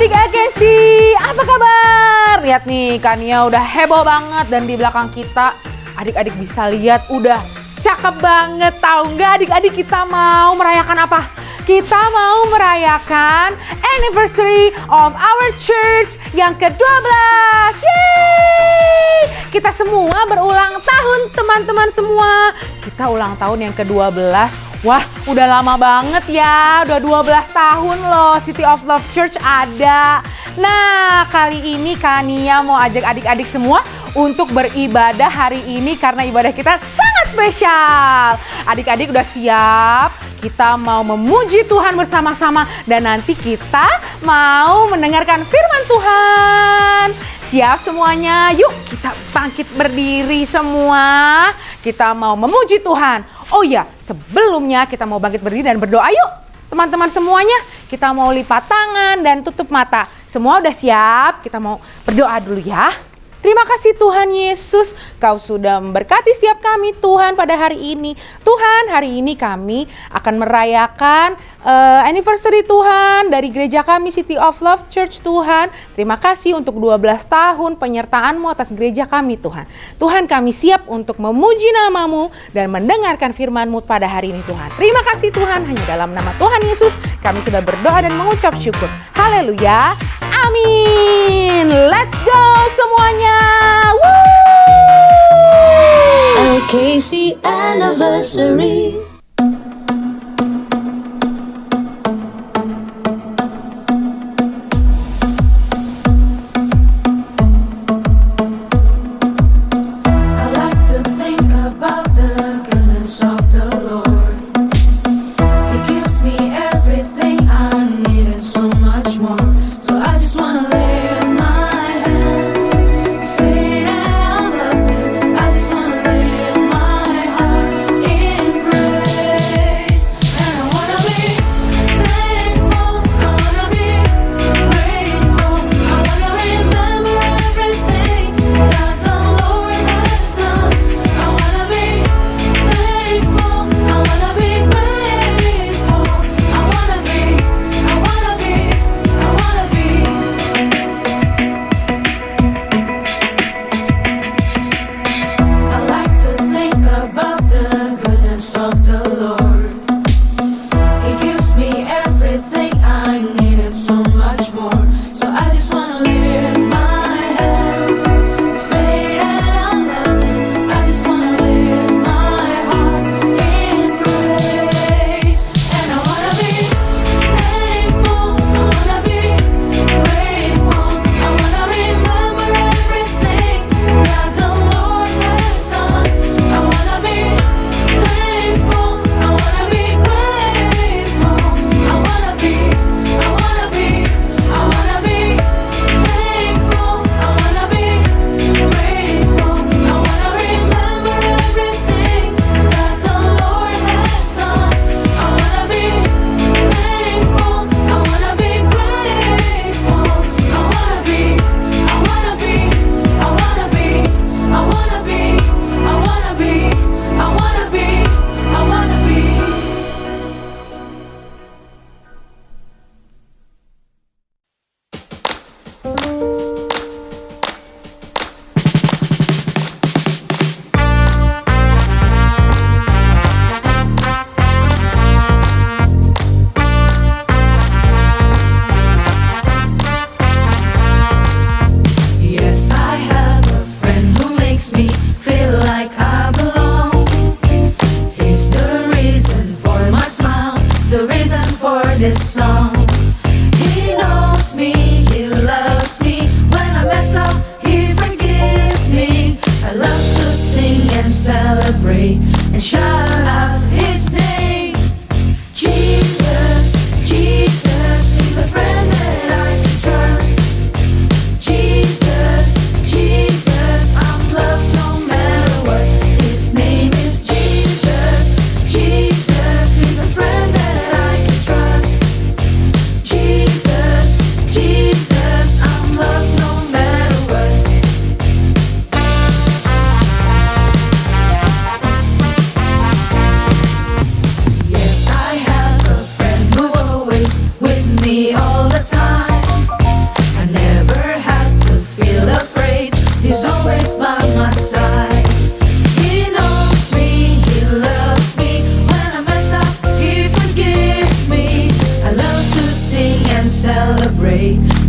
Adik-adik Agensi, apa kabar? Lihat nih, Kania udah heboh banget dan di belakang kita adik-adik bisa lihat udah cakep banget. Tahu nggak adik-adik kita mau merayakan apa? Kita mau merayakan anniversary of our church yang ke-12. Yeay! Kita semua berulang tahun teman-teman semua. Kita ulang tahun yang ke-12. Wah, udah lama banget ya, udah 12 tahun loh City of Love Church ada. Nah, kali ini Kania mau ajak adik-adik semua untuk beribadah hari ini karena ibadah kita sangat spesial. Adik-adik udah siap? Kita mau memuji Tuhan bersama-sama dan nanti kita mau mendengarkan firman Tuhan. Siap semuanya? Yuk kita bangkit berdiri semua. Kita mau memuji Tuhan. Oh ya, sebelumnya kita mau bangkit berdiri dan berdoa yuk. Teman-teman semuanya, kita mau lipat tangan dan tutup mata. Semua udah siap? Kita mau berdoa dulu ya. Terima kasih Tuhan Yesus, Kau sudah memberkati setiap kami Tuhan pada hari ini. Tuhan, hari ini kami akan merayakan anniversary Tuhan dari gereja kami City of Love Church Tuhan. Terima kasih untuk 12 tahun penyertaan-Mu atas gereja kami Tuhan. Tuhan, kami siap untuk memuji nama-Mu dan mendengarkan firman-Mu pada hari ini Tuhan. Terima kasih Tuhan, hanya dalam nama Tuhan Yesus kami sudah berdoa dan mengucap syukur. Haleluya. Amin. Let's go semuanya. Woo! LKC anniversary.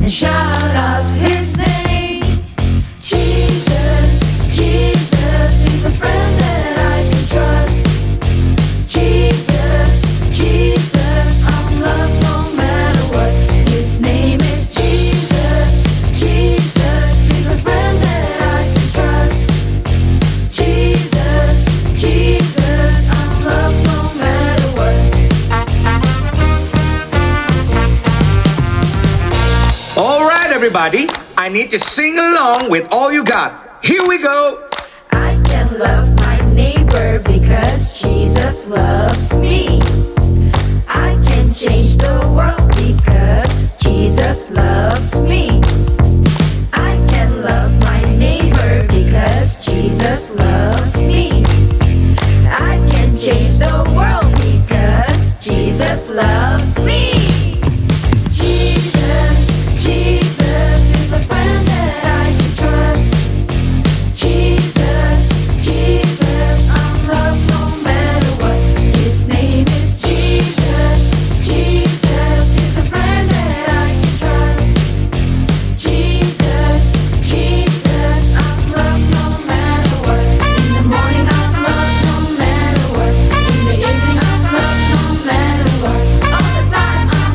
and shout out His name. Jesus, Jesus, He's a friend that I can trust. Jesus, Jesus, I'm loved no matter what. His name is Jesus, Jesus, He's a friend that I can trust. Jesus, Jesus, I'm loved no matter what. All right, everybody, I need to sing along with all you got. Here we go. I can love my neighbor because Jesus loves me. I can change the world because Jesus loves me. I can love my neighbor because Jesus loves me. I can change the world because Jesus loves me. Jesus, Jesus is a friend that I can trust. Jesus, Jesus, I'm loved no matter what. His name is Jesus, Jesus is a friend that I can trust. Jesus, Jesus, I'm loved no matter what. In the morning I'm loved no matter what. In the evening I'm loved no matter what. All the time I'm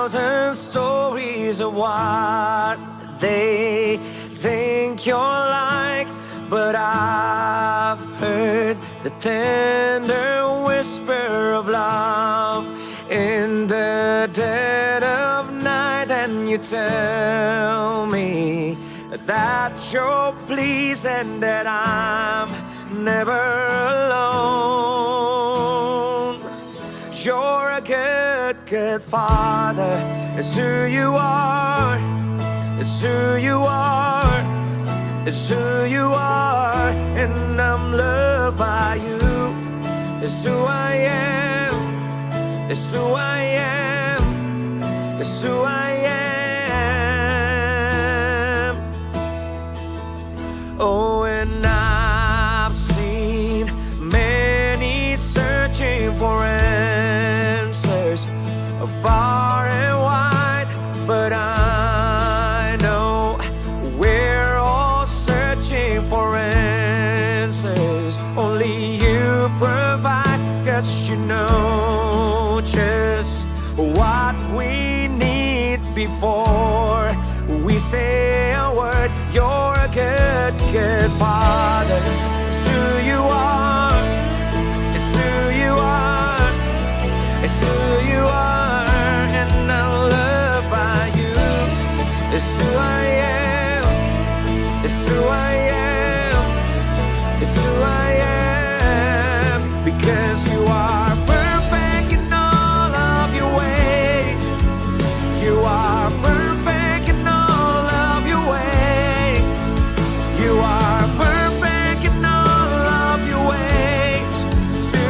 thousand stories of what they think you're like, but I've heard the tender whisper of love in the dead of night, and you tell me that you're pleased and that I'm never alone. You're a good, good father. It's who you are. It's who you are. It's who you are. And I'm loved by you. It's who I am. It's who I am. It's who I am. Oh, and I've seen many searching for answers far and wide, but I know we're all searching for answers. Only you provide, 'cause you know just what we need before we say a word. You're a good, good father. It's who you are. It's who you are. It's who you are. And I'm loved by you. It's who I am. It's who I am. It's who I am. Because you are perfect in all of your ways. You are perfect in all of your ways. You are perfect in all of your ways to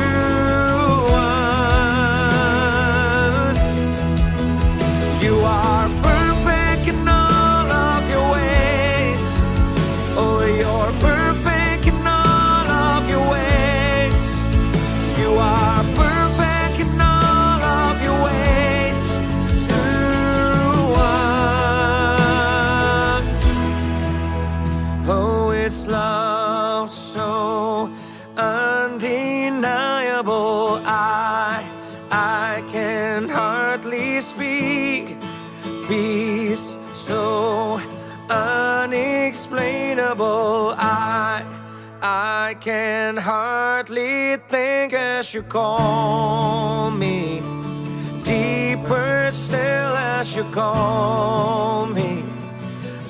us. You are perfect in all of your ways. Oh, you're perfect in all of your ways. You are perfect in all of your ways to us. Oh, it's love so undeniable. I can hardly speak. Peace so unexplainable. I can hardly think as you call me. Deeper still as you call me.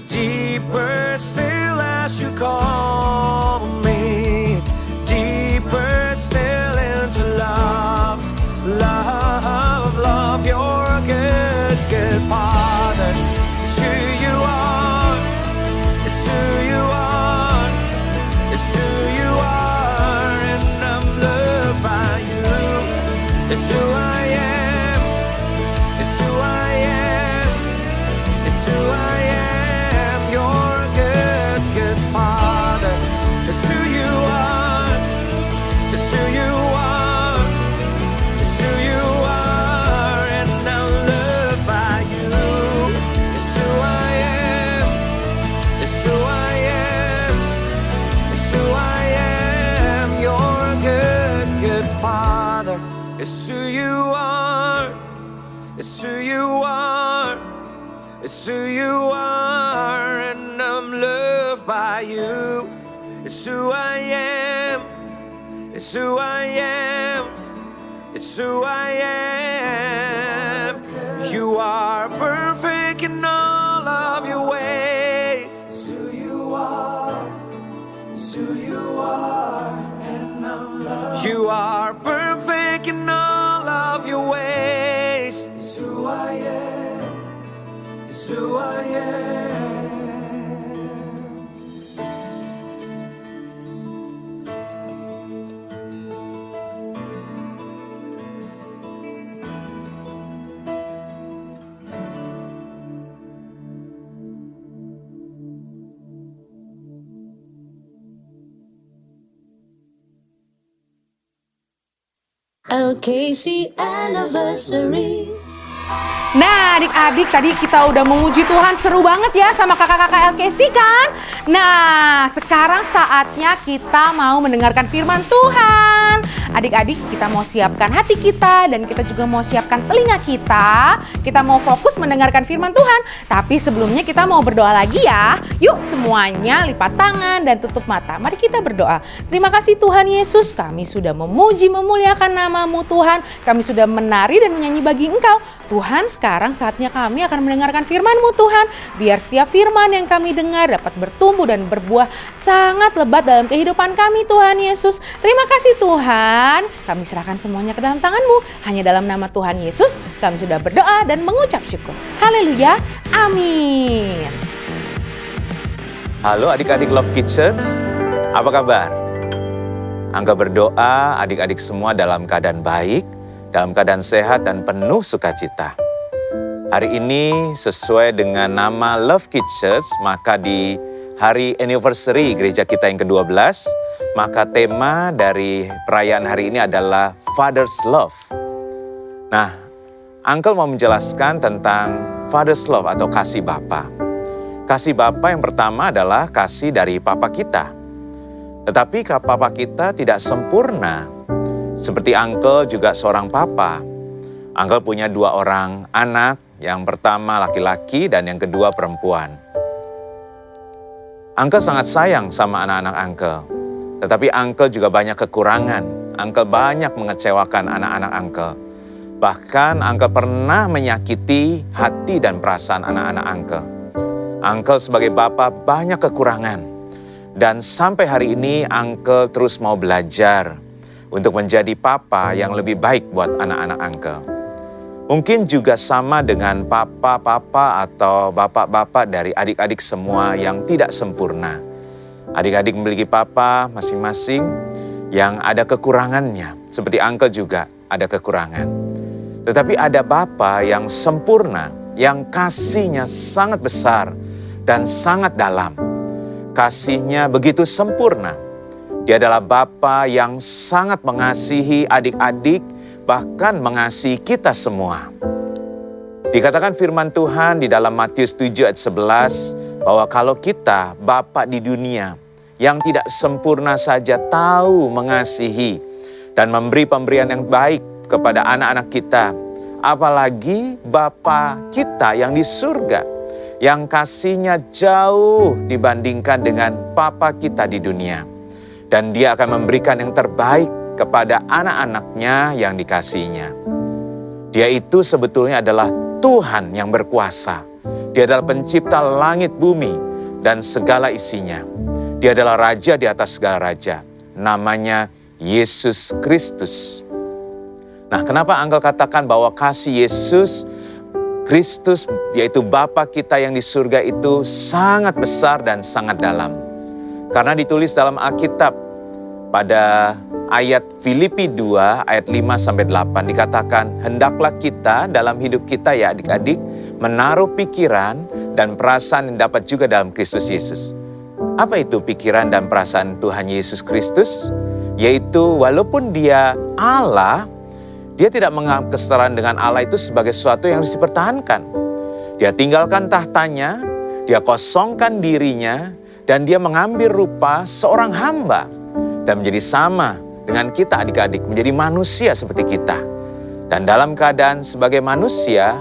Deeper still as you call me. Deeper still into love. Love, love, you're a good, good father. It's who you are. It's who you are. It's who you are. And I'm loved by you. It's who I am. It's who I am. It's who I am. You're a good, good father. It's who you are. It's who you are. It's who you are. And I'm loved by you. It's who I am. It's who I am. It's who I am. You're a good, good father. It's who you are. It's who you are. It's who you are. And I'm loved by you. It's who I am. It's who I am. It's who I am. You are perfect in all of your ways. It's who you are. It's who you are. And I'm loved. You are perfect in all of your ways. It's who I am. It's who I am. LKC Anniversary. Nah adik-adik tadi kita udah memuji Tuhan, seru banget ya sama kakak-kakak LKC kan? Nah sekarang saatnya kita mau mendengarkan firman Tuhan. Adik-adik, kita mau siapkan hati kita dan kita juga mau siapkan telinga kita. Kita mau fokus mendengarkan firman Tuhan. Tapi sebelumnya kita mau berdoa lagi ya. Yuk semuanya lipat tangan dan tutup mata. Mari kita berdoa. Terima kasih Tuhan Yesus, kami sudah memuji memuliakan nama-Mu Tuhan. Kami sudah menari dan menyanyi bagi Engkau. Tuhan, sekarang saatnya kami akan mendengarkan firman-Mu Tuhan. Biar setiap firman yang kami dengar dapat bertumbuh dan berbuah sangat lebat dalam kehidupan kami Tuhan Yesus. Terima kasih Tuhan. Kami serahkan semuanya ke dalam tangan-Mu. Hanya dalam nama Tuhan Yesus kami sudah berdoa dan mengucap syukur. Haleluya. Amin. Halo adik-adik Love Kids Church, apa kabar? Angga berdoa adik-adik semua dalam keadaan baik, dalam keadaan sehat dan penuh sukacita. Hari ini sesuai dengan nama Love Kids Church, maka di hari anniversary gereja kita yang ke-12, maka tema dari perayaan hari ini adalah Father's Love. Nah, Uncle mau menjelaskan tentang Father's Love atau kasih Bapa. Kasih Bapa yang pertama adalah kasih dari Papa kita. Tetapi Papa kita tidak sempurna. Seperti Uncle juga seorang papa. Uncle punya 2 orang anak, yang pertama laki-laki dan yang kedua perempuan. Uncle sangat sayang sama anak-anak Uncle. Tetapi Uncle juga banyak kekurangan. Uncle banyak mengecewakan anak-anak Uncle. Bahkan Uncle pernah menyakiti hati dan perasaan anak-anak Uncle. Uncle sebagai bapa banyak kekurangan. Dan sampai hari ini Uncle terus mau belajar untuk menjadi papa yang lebih baik buat anak-anak Uncle. Mungkin juga sama dengan papa-papa atau bapak-bapak dari adik-adik semua yang tidak sempurna. Adik-adik memiliki papa masing-masing yang ada kekurangannya. Seperti Uncle juga ada kekurangan. Tetapi ada bapa yang sempurna, yang kasihnya sangat besar dan sangat dalam. Kasihnya begitu sempurna. Dia adalah Bapa yang sangat mengasihi adik-adik, bahkan mengasihi kita semua. Dikatakan firman Tuhan di dalam Matius 7 ayat 11, bahwa kalau kita, Bapa di dunia, yang tidak sempurna saja tahu mengasihi dan memberi pemberian yang baik kepada anak-anak kita, apalagi Bapa kita yang di surga, yang kasihnya jauh dibandingkan dengan Papa kita di dunia. Dan dia akan memberikan yang terbaik kepada anak-anaknya yang dikasihinya. Dia itu sebetulnya adalah Tuhan yang berkuasa. Dia adalah pencipta langit bumi dan segala isinya. Dia adalah Raja di atas segala raja. Namanya Yesus Kristus. Nah, kenapa Uncle katakan bahwa kasih Yesus Kristus, yaitu Bapa kita yang di surga itu sangat besar dan sangat dalam? Karena ditulis dalam Alkitab pada ayat Filipi 2 ayat 5-8 dikatakan, hendaklah kita dalam hidup kita ya adik-adik menaruh pikiran dan perasaan yang dapat juga dalam Kristus Yesus. Apa itu pikiran dan perasaan Tuhan Yesus Kristus? Yaitu walaupun dia Allah, dia tidak menganggap kesetaraan dengan Allah itu sebagai sesuatu yang harus dipertahankan. Dia tinggalkan tahtanya, dia kosongkan dirinya, dan dia mengambil rupa seorang hamba dan menjadi sama dengan kita adik-adik, menjadi manusia seperti kita. Dan dalam keadaan sebagai manusia,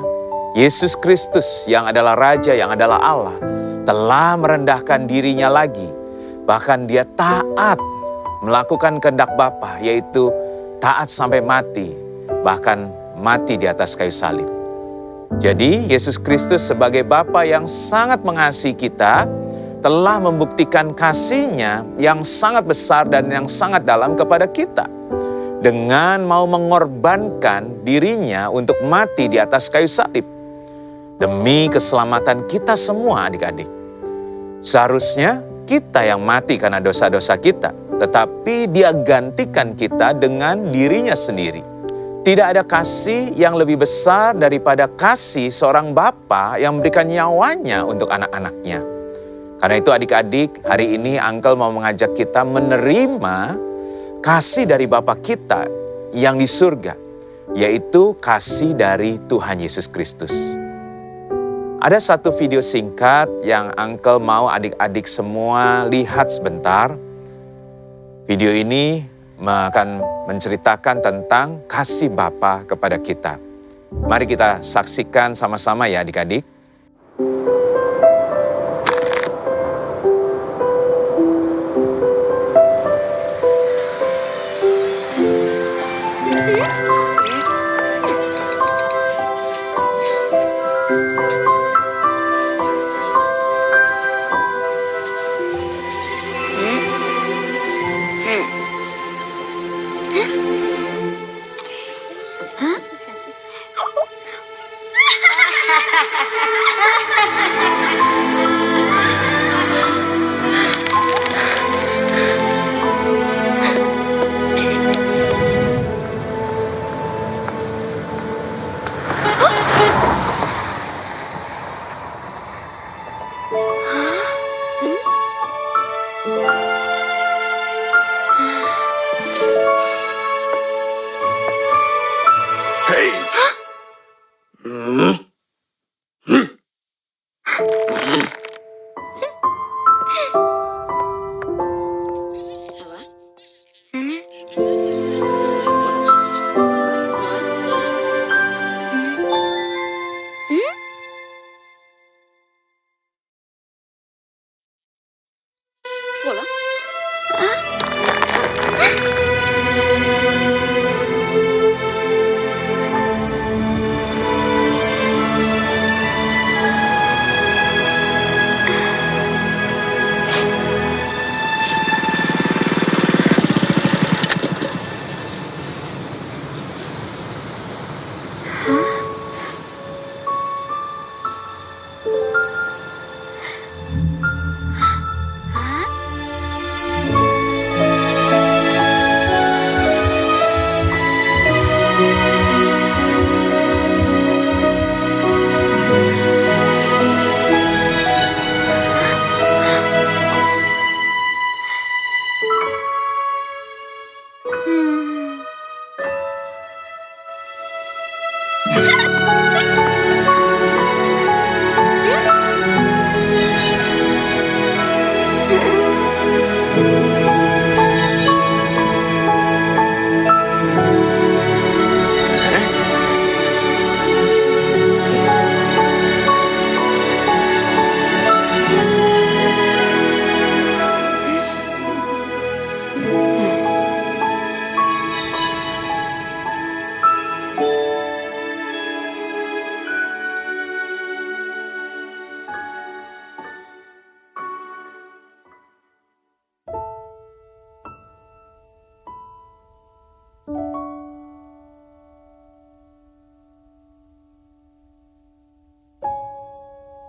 Yesus Kristus yang adalah Raja, yang adalah Allah, telah merendahkan dirinya lagi. Bahkan dia taat melakukan kehendak Bapa, yaitu taat sampai mati, bahkan mati di atas kayu salib. Jadi Yesus Kristus sebagai Bapa yang sangat mengasihi kita, telah membuktikan kasih-Nya yang sangat besar dan yang sangat dalam kepada kita. Dengan mau mengorbankan dirinya untuk mati di atas kayu salib. Demi keselamatan kita semua adik-adik. Seharusnya kita yang mati karena dosa-dosa kita. Tetapi Dia gantikan kita dengan dirinya sendiri. Tidak ada kasih yang lebih besar daripada kasih seorang bapa yang memberikan nyawanya untuk anak-anaknya. Karena itu adik-adik, hari ini Uncle mau mengajak kita menerima kasih dari Bapa kita yang di surga, yaitu kasih dari Tuhan Yesus Kristus. Ada satu video singkat yang Uncle mau adik-adik semua lihat sebentar. Video ini akan menceritakan tentang kasih Bapa kepada kita. Mari kita saksikan sama-sama ya adik-adik.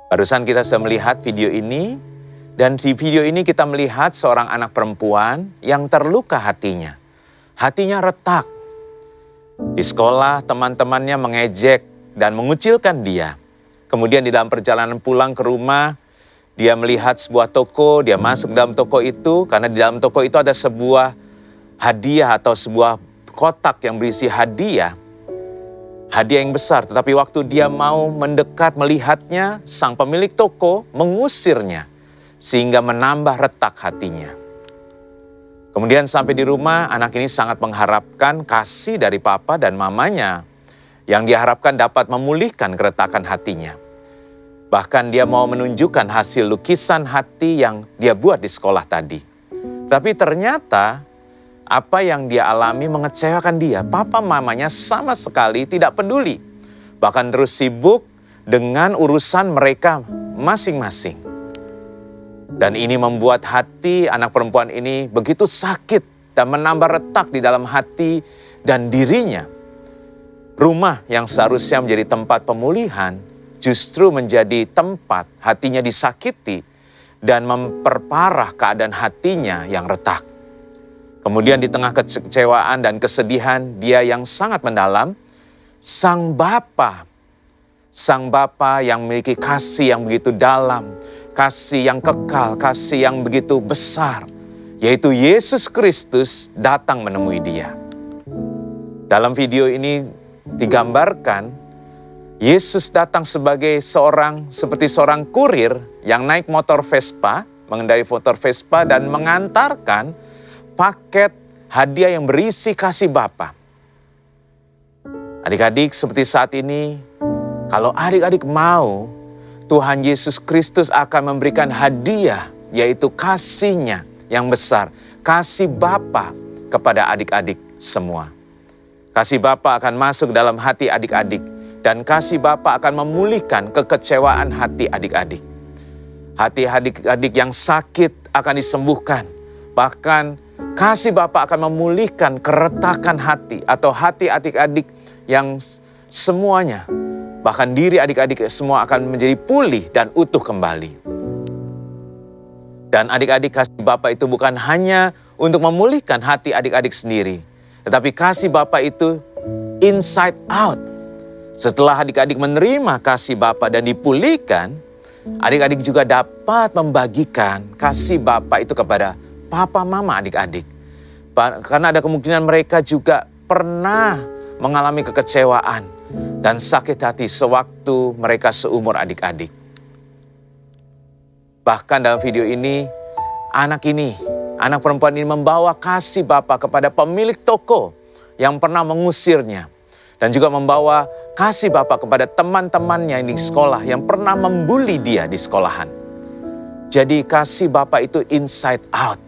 Barusan kita sudah melihat video ini, dan di video ini kita melihat seorang anak perempuan yang terluka hatinya. Hatinya retak. Di sekolah teman-temannya mengejek dan mengucilkan dia. Kemudian di dalam perjalanan pulang ke rumah, dia melihat sebuah toko, dia masuk dalam toko itu, karena di dalam toko itu ada sebuah hadiah atau sebuah kotak yang berisi hadiah. Hadiah yang besar, tetapi waktu dia mau mendekat melihatnya, sang pemilik toko mengusirnya sehingga menambah retak hatinya. Kemudian sampai di rumah, anak ini sangat mengharapkan kasih dari papa dan mamanya yang diharapkan dapat memulihkan keretakan hatinya. Bahkan dia mau menunjukkan hasil lukisan hati yang dia buat di sekolah tadi. Tapi ternyata apa yang dia alami mengecewakan dia. Papa mamanya sama sekali tidak peduli. Bahkan terus sibuk dengan urusan mereka masing-masing. Dan ini membuat hati anak perempuan ini begitu sakit dan menambah retak di dalam hati dan dirinya. Rumah yang seharusnya menjadi tempat pemulihan justru menjadi tempat hatinya disakiti dan memperparah keadaan hatinya yang retak. Kemudian di tengah kekecewaan dan kesedihan dia yang sangat mendalam, sang Bapa yang memiliki kasih yang begitu dalam, kasih yang kekal, kasih yang begitu besar, yaitu Yesus Kristus datang menemui dia. Dalam video ini digambarkan, Yesus datang sebagai seperti seorang kurir yang naik motor Vespa, mengendarai motor Vespa dan mengantarkan paket hadiah yang berisi kasih Bapa. Adik-adik, seperti saat ini, kalau adik-adik mau, Tuhan Yesus Kristus akan memberikan hadiah, yaitu kasih-Nya yang besar, kasih Bapa kepada adik-adik semua. Kasih Bapa akan masuk dalam hati adik-adik, dan kasih Bapa akan memulihkan kekecewaan hati adik-adik. Hati adik-adik yang sakit akan disembuhkan. Bahkan kasih Bapa akan memulihkan keretakan hati atau hati adik-adik yang semuanya, bahkan diri adik-adik semua akan menjadi pulih dan utuh kembali. Dan adik-adik, kasih Bapa itu bukan hanya untuk memulihkan hati adik-adik sendiri, tetapi kasih Bapa itu inside out. Setelah adik-adik menerima kasih Bapa dan dipulihkan, adik-adik juga dapat membagikan kasih Bapa itu kepada papa mama adik-adik. Karena ada kemungkinan mereka juga pernah mengalami kekecewaan dan sakit hati sewaktu mereka seumur adik-adik. Bahkan dalam video ini, anak perempuan ini membawa kasih Bapa kepada pemilik toko yang pernah mengusirnya. Dan juga membawa kasih Bapa kepada teman-temannya di sekolah yang pernah membuli dia di sekolahan. Jadi kasih Bapa itu inside out.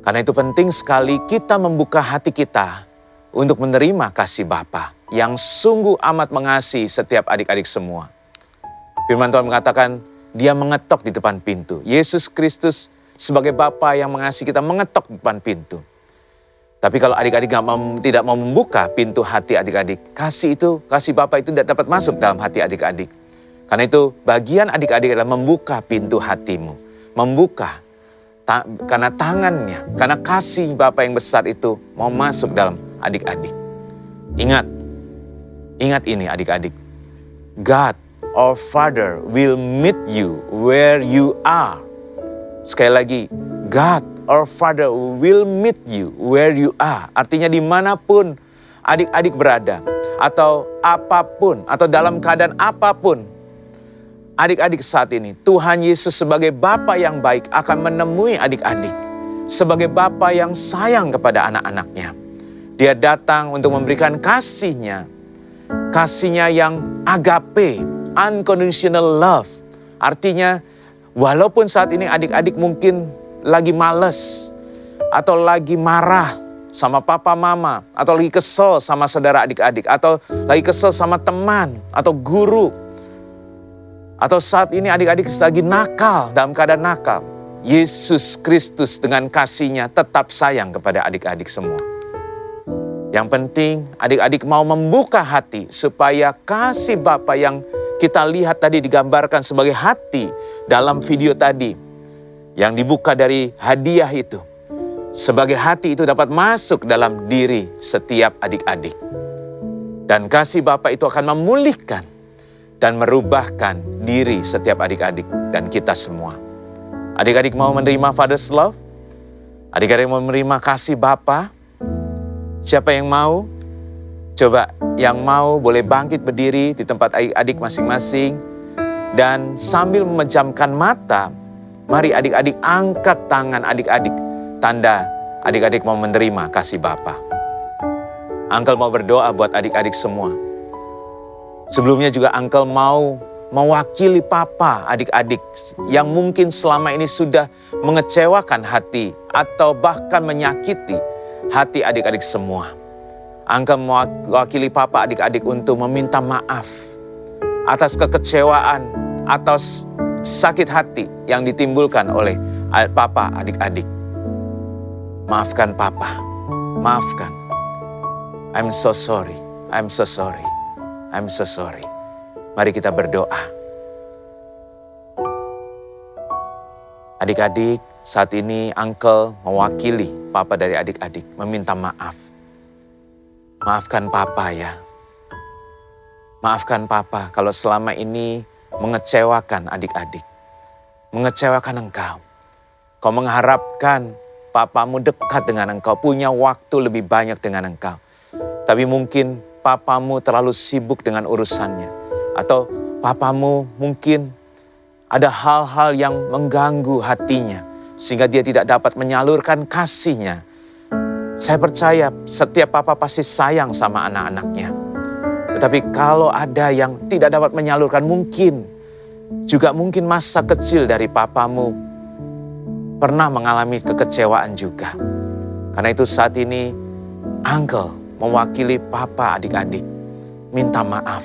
Karena itu penting sekali kita membuka hati kita untuk menerima kasih Bapa yang sungguh amat mengasihi setiap adik-adik semua. Firman Tuhan mengatakan, Dia mengetok di depan pintu. Yesus Kristus sebagai Bapa yang mengasihi kita mengetok di depan pintu. Tapi kalau adik-adik tidak mau membuka pintu hati adik-adik, kasih Bapa itu tidak dapat masuk dalam hati adik-adik. Karena itu bagian adik-adik adalah membuka pintu hatimu. Membuka, karena tangannya, karena kasih Bapa yang besar itu mau masuk dalam adik-adik. Ingat ini adik-adik. God, our Father, will meet you where you are. Sekali lagi, God, our Father will meet you where you are. Artinya dimanapun adik-adik berada, atau apapun, atau dalam keadaan apapun, adik-adik saat ini, Tuhan Yesus sebagai Bapa yang baik akan menemui adik-adik. Sebagai Bapa yang sayang kepada anak-anaknya. Dia datang untuk memberikan kasih-Nya. Kasih-Nya yang agape, unconditional love. Artinya, walaupun saat ini adik-adik mungkin lagi males, atau lagi marah sama papa mama, atau lagi kesel sama saudara adik-adik, atau lagi kesel sama teman, atau guru, atau saat ini adik-adik lagi nakal, dalam keadaan nakal. Yesus Kristus dengan kasih-Nya tetap sayang kepada adik-adik semua. Yang penting adik-adik mau membuka hati supaya kasih Bapa yang kita lihat tadi digambarkan sebagai hati dalam video tadi, yang dibuka dari hadiah itu, sebagai hati itu dapat masuk dalam diri setiap adik-adik. Dan kasih Bapa itu akan memulihkan dan merubahkan diri setiap adik-adik dan kita semua. Adik-adik mau menerima Father's Love? Adik-adik mau menerima kasih Bapa? Siapa yang mau? Coba yang mau boleh bangkit berdiri di tempat adik-adik masing-masing. Dan sambil memejamkan mata, mari adik-adik angkat tangan adik-adik. Tanda adik-adik mau menerima kasih Bapa. Uncle mau berdoa buat adik-adik semua. Sebelumnya juga Uncle mau mewakili Papa adik-adik yang mungkin selama ini sudah mengecewakan hati atau bahkan menyakiti hati adik-adik semua. Uncle mewakili Papa adik-adik untuk meminta maaf atas kekecewaan, atas sakit hati yang ditimbulkan oleh Papa adik-adik. Maafkan Papa, maafkan. I'm so sorry, I'm so sorry, I'm so sorry. Mari kita berdoa. Adik-adik, saat ini Uncle mewakili Papa dari adik-adik meminta maaf. Maafkan Papa ya. Maafkan Papa kalau selama ini mengecewakan adik-adik. Mengecewakan Engkau. Kau mengharapkan Papamu dekat dengan Engkau, punya waktu lebih banyak dengan Engkau. Tapi mungkin Papamu terlalu sibuk dengan urusannya. Atau Papamu mungkin ada hal-hal yang mengganggu hatinya. Sehingga dia tidak dapat menyalurkan kasih-Nya Saya percaya setiap papa pasti sayang sama anak-anaknya. Tetapi kalau ada yang tidak dapat menyalurkan, mungkin masa kecil dari papamu pernah mengalami kekecewaan juga. Karena itu saat ini Uncle mewakili papa adik-adik minta maaf.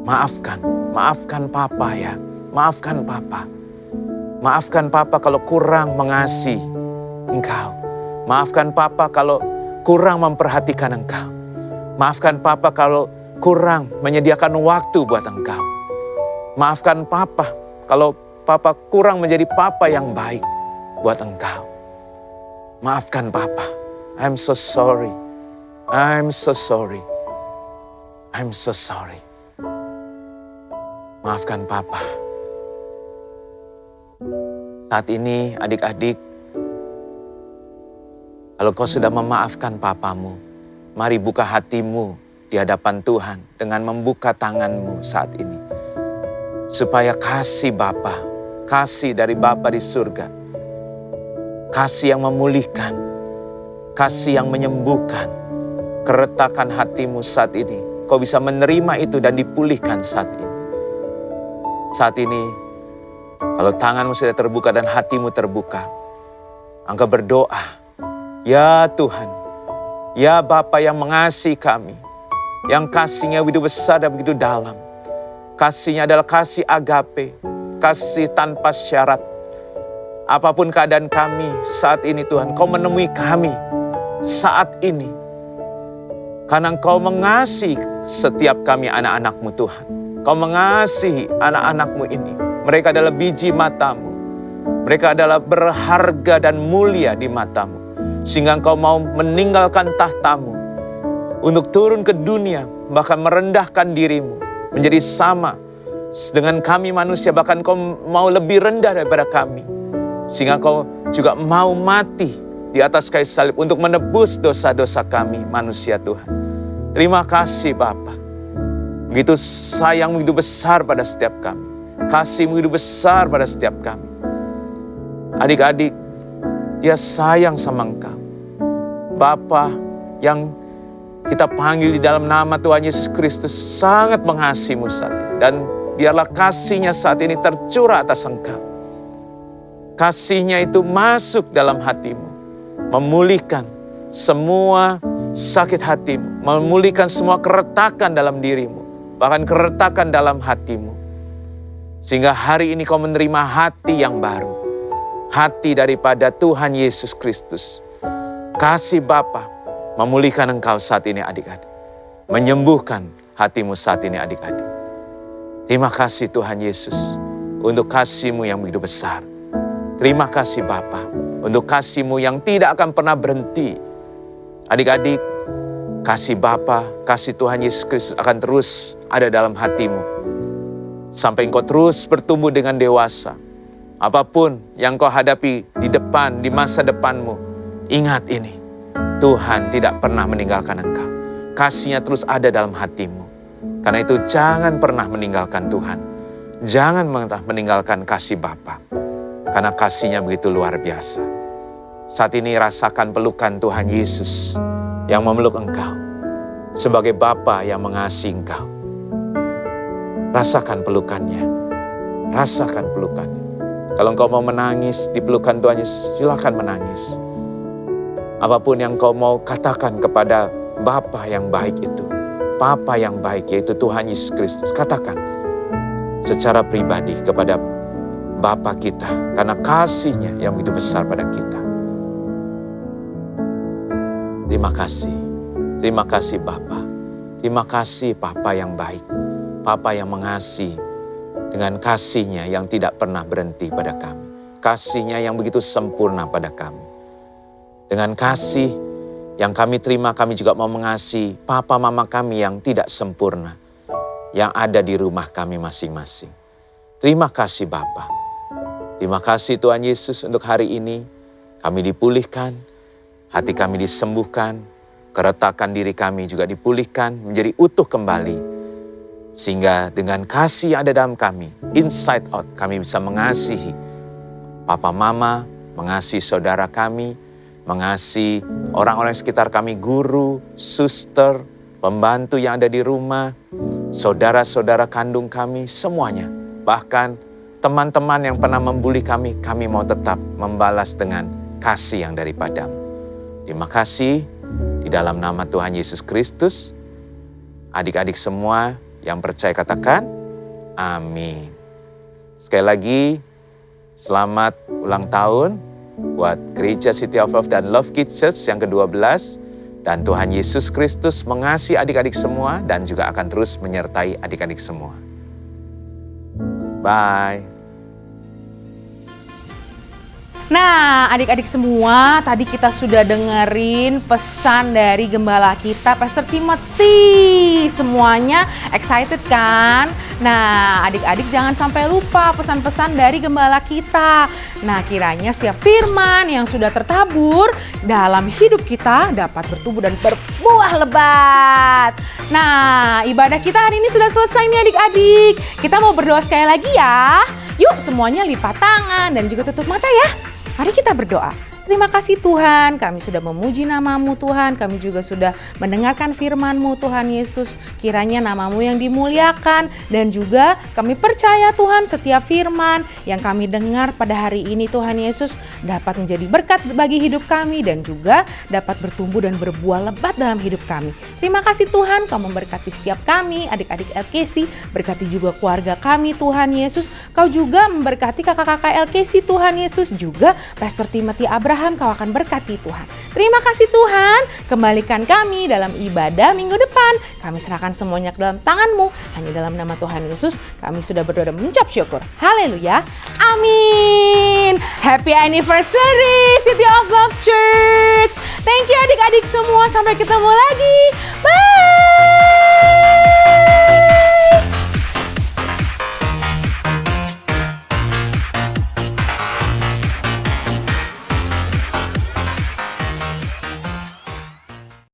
Maafkan papa ya. Maafkan papa. Maafkan papa kalau kurang mengasihi engkau. Maafkan papa kalau kurang memperhatikan engkau. Maafkan papa kalau kurang menyediakan waktu buat engkau. Maafkan papa kalau papa kurang menjadi papa yang baik buat engkau. Maafkan papa. I'm so sorry. I'm so sorry. I'm so sorry. Maafkan papa. Saat ini adik-adik, kalau kau sudah memaafkan papamu, mari buka hatimu di hadapan Tuhan dengan membuka tanganmu saat ini. Supaya kasih Bapa, kasih dari Bapa di surga, kasih yang memulihkan, kasih yang menyembuhkan, keretakan hatimu saat ini. Kau bisa menerima itu dan dipulihkan saat ini. Saat ini, kalau tanganmu sudah terbuka dan hatimu terbuka, engkau berdoa, ya Tuhan, ya Bapa yang mengasihi kami, yang kasihnya begitu besar dan begitu dalam. Kasihnya adalah kasih agape, kasih tanpa syarat. Apapun keadaan kami saat ini Tuhan, Kau menemui kami saat ini. Karena Engkau mengasihi setiap kami anak-anak-Mu Tuhan. Kau mengasihi anak-anak-Mu ini. Mereka adalah biji mata-Mu. Mereka adalah berharga dan mulia di mata-Mu. Sehingga Engkau mau meninggalkan tahta-Mu untuk turun ke dunia, bahkan merendahkan diri-Mu menjadi sama dengan kami manusia, bahkan Kau mau lebih rendah daripada kami. Sehingga Kau juga mau mati di atas kayu salib untuk menebus dosa-dosa kami manusia Tuhan. Terima kasih Bapa. Begitu sayang, begitu besar pada setiap kami. Kasih begitu besar pada setiap kami. Adik-adik, Dia sayang sama engkau. Bapa yang kita panggil di dalam nama Tuhan Yesus Kristus sangat mengasihimu saat ini. Dan biarlah kasihnya saat ini tercurah atas engkau. Kasihnya itu masuk dalam hatimu. Memulihkan semua sakit hatimu. Memulihkan semua keretakan dalam dirimu. Bahkan keretakan dalam hatimu. Sehingga hari ini kau menerima hati yang baru. Hati daripada Tuhan Yesus Kristus. Kasih Bapa memulihkan engkau saat ini adik-adik. Menyembuhkan hatimu saat ini adik-adik. Terima kasih Tuhan Yesus untuk kasih-Mu yang begitu besar. Terima kasih Bapa untuk kasih-Mu yang tidak akan pernah berhenti. Adik-adik, kasih Bapa, kasih Tuhan Yesus Kristus akan terus ada dalam hatimu. Sampai engkau terus bertumbuh dengan dewasa. Apapun yang kau hadapi di depan, di masa depanmu, ingat ini, Tuhan tidak pernah meninggalkan engkau. Kasih-Nya terus ada dalam hatimu. Karena itu jangan pernah meninggalkan Tuhan. Jangan pernah meninggalkan kasih Bapa. Karena kasih-Nya begitu luar biasa. Saat ini rasakan pelukan Tuhan Yesus yang memeluk engkau. Sebagai Bapa yang mengasihi engkau. Rasakan pelukannya. Rasakan pelukannya. Kalau engkau mau menangis di pelukan Tuhan Yesus, silakan menangis. Apapun yang kau mau katakan kepada Bapa yang baik itu, Bapa yang baik yaitu Tuhan Yesus Kristus, katakan secara pribadi kepada Bapa kita, karena kasih-Nya yang begitu besar pada kita. Terima kasih Bapa, terima kasih Bapa yang baik, Bapa yang mengasihi dengan kasih-Nya yang tidak pernah berhenti pada kami, kasih-Nya yang begitu sempurna pada kami. Dengan kasih yang kami terima, kami juga mau mengasihi papa mama kami yang tidak sempurna, yang ada di rumah kami masing-masing. Terima kasih Bapa. Terima kasih Tuhan Yesus untuk hari ini. Kami dipulihkan, hati kami disembuhkan, keretakan diri kami juga dipulihkan, menjadi utuh kembali. Sehingga dengan kasih yang ada dalam kami, inside out, kami bisa mengasihi papa mama, mengasihi saudara kami, mengasihi orang-orang sekitar kami, guru, suster, pembantu yang ada di rumah, saudara-saudara kandung kami, semuanya. Bahkan teman-teman yang pernah membuli kami mau tetap membalas dengan kasih yang daripadamu. Terima kasih di dalam nama Tuhan Yesus Kristus. Adik-adik semua yang percaya katakan, amin. Sekali lagi, selamat ulang tahun buat Gereja City of Love dan Love Kids Church yang ke-12. Dan Tuhan Yesus Kristus mengasihi adik-adik semua dan juga akan terus menyertai adik-adik semua. Bye. Nah, adik-adik semua, tadi kita sudah dengerin pesan dari gembala kita, Pastor Timothy. Semuanya excited kan? Nah, adik-adik jangan sampai lupa pesan-pesan dari gembala kita. Nah, kiranya setiap firman yang sudah tertabur dalam hidup kita dapat bertumbuh dan berbuah lebat. Nah, ibadah kita hari ini sudah selesai nih adik-adik. Kita mau berdoa sekali lagi ya. Yuk, semuanya lipat tangan dan juga tutup mata ya. Mari kita berdoa. Terima kasih Tuhan, kami sudah memuji nama-Mu Tuhan, kami juga sudah mendengarkan firman-Mu Tuhan Yesus. Kiranya nama-Mu yang dimuliakan dan juga kami percaya Tuhan setiap firman yang kami dengar pada hari ini Tuhan Yesus dapat menjadi berkat bagi hidup kami dan juga dapat bertumbuh dan berbuah lebat dalam hidup kami. Terima kasih Tuhan, Kau memberkati setiap kami, adik-adik LKC, berkati juga keluarga kami Tuhan Yesus. Kau juga memberkati kakak-kakak LKC Tuhan Yesus, juga Pastor Timothy Abraham. Kau akan berkati Tuhan. Terima kasih Tuhan, kembalikan kami dalam ibadah minggu depan. Kami serahkan semuanya ke dalam tangan-Mu. Hanya dalam nama Tuhan Yesus kami sudah berdoa dan mengucap syukur. Haleluya. Amin. Happy anniversary City of Love Church. Thank you adik-adik semua. Sampai ketemu lagi. Bye.